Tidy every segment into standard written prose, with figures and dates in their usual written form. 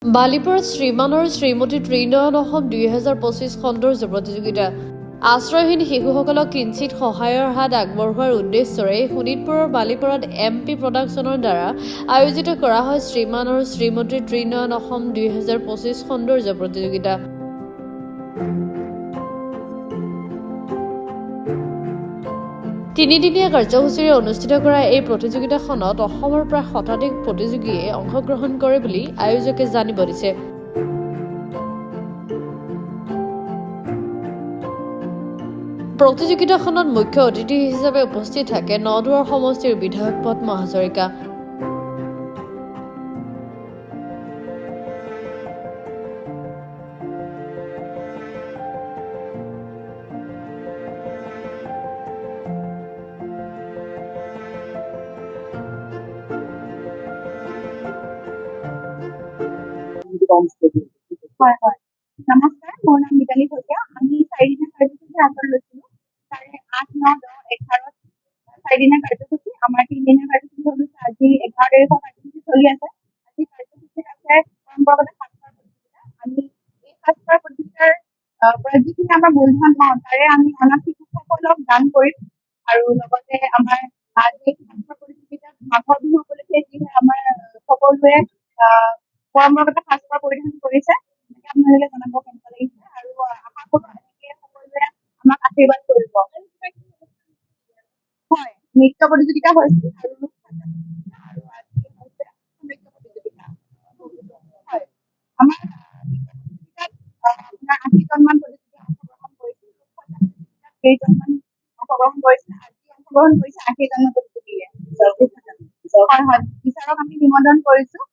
বালিপুৰত শ্ৰীমান আৰু শ্ৰীমতী ত্ৰিনয়ন অসম 2025 সৌন্দৰ্য প্ৰতিযোগিতা আশ্ৰয়হীন শিশুসকলক কিঞ্চিত সহায়ৰ হাত আগবঢ়োৱাৰ উদ্দেশ্যৰে শোণিতপুৰৰ বালিপাৰাত MP প্ৰডাকশ্যনৰ দ্বাৰা আয়োজিত কৰা হয় শ্ৰীমান আৰু শ্ৰীমতী ত্ৰিনয়ন অসম 2025 সৌন্দৰ্য প্ৰতিযোগিতা। তিনিদিনীয়া কাৰ্যসূচীৰে অনুষ্ঠিত কৰা এই প্ৰতিযোগিতাখনত অসমৰ প্ৰায় শতাধিক প্ৰতিযোগীয়ে অংশগ্ৰহণ কৰে বুলি আয়োজকে জানিব দিছে। প্ৰতিযোগিতাখনত মুখ্য অতিথি হিচাপে উপস্থিত থাকে নদুৱাৰ সমষ্টিৰ বিধায়ক পদ্মা হাজৰিকা। নমস্কাৰ, মোৰ নাম মিতালী শইকীয়া। আমি 4 দিনীয়া কাৰ্যসূচী হাতত লৈছিলোঁ। তাৰে 8, 9, 10, 11 4 দিনীয়া কাৰ্যসূচী। আমাৰ 3 দিনীয়া কাৰ্যসূচী হৈছে আজি 11 তাৰিখৰ কাৰ্যসূচী চলি আছে। আজি কাৰ্যসূচীত আছে পৰম্পৰাগত সাজপাৰ প্ৰতিযোগিতা। আমি এই সাজপাৰ প্ৰতিযোগিতাৰ পৰা যিখিনি আমাৰ মূলধন পাওঁ তাৰে আমি অনাথ শিশুসকলক দান কৰিম আৰু লগতে আমাৰ আজি সাজপাৰ প্ৰতিযোগিতাত মাঘৰ বিহু উপলক্ষে যিহে আমাৰ সকলোৱে পৰম্পৰাগত সাজপাৰ পৰিধান কৰিছে আপোনালোকে জনাব কেনেকুৱা লাগিছে আৰু আশা কৰোঁ এনেকে সকলোৱে আমাক আশীৰ্বাদ কৰিব। হয়, নৃত্য প্ৰতিযোগিতা হৈছিল আৰু আজি হৈছে নৃত্য প্ৰতিযোগিতা। হয়, আমাৰ আপোনাৰ 80জনমান প্ৰতিযোগীয়ে অংশগ্ৰহণ কৰিছিল। 20জনমান অংশগ্ৰহণ কৰিছিল। আজি অংশগ্ৰহণ কৰিছে 80জনমান প্ৰতিযোগীয়ে। হয়, বিচাৰক আমি নিমন্ত্ৰণ কৰিছোঁ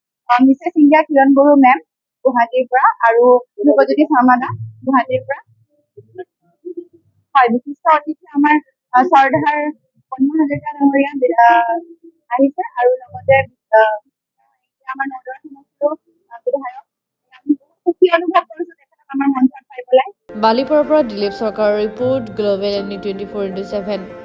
মিছেছ ইণ্ডিয়া কিৰণ বড়ো মেম গুৱাহাটীৰ পৰা আৰু ধ্ৰুৱজ্যোতি শৰ্মা দা গুৱাহাটীৰ পৰা। হয়, বিশিষ্ট অতিথি আমাৰ চৰধাৰ পদ্মা হাজৰিকা ডাঙৰীয়া আহিছে আৰু লগতে আমাৰ নদুৱাৰ সমষ্টিৰো বিধায়ক। আমি বহুত সুখী অনুভৱ কৰিছোঁ তেখেতক আমাৰ মঞ্চত পাই পেলাই। বালিপাৰাৰ পৰা দিলীপ চৰকাৰৰ ৰিপৰ্ট, গ্ল'বেল NE 24/7।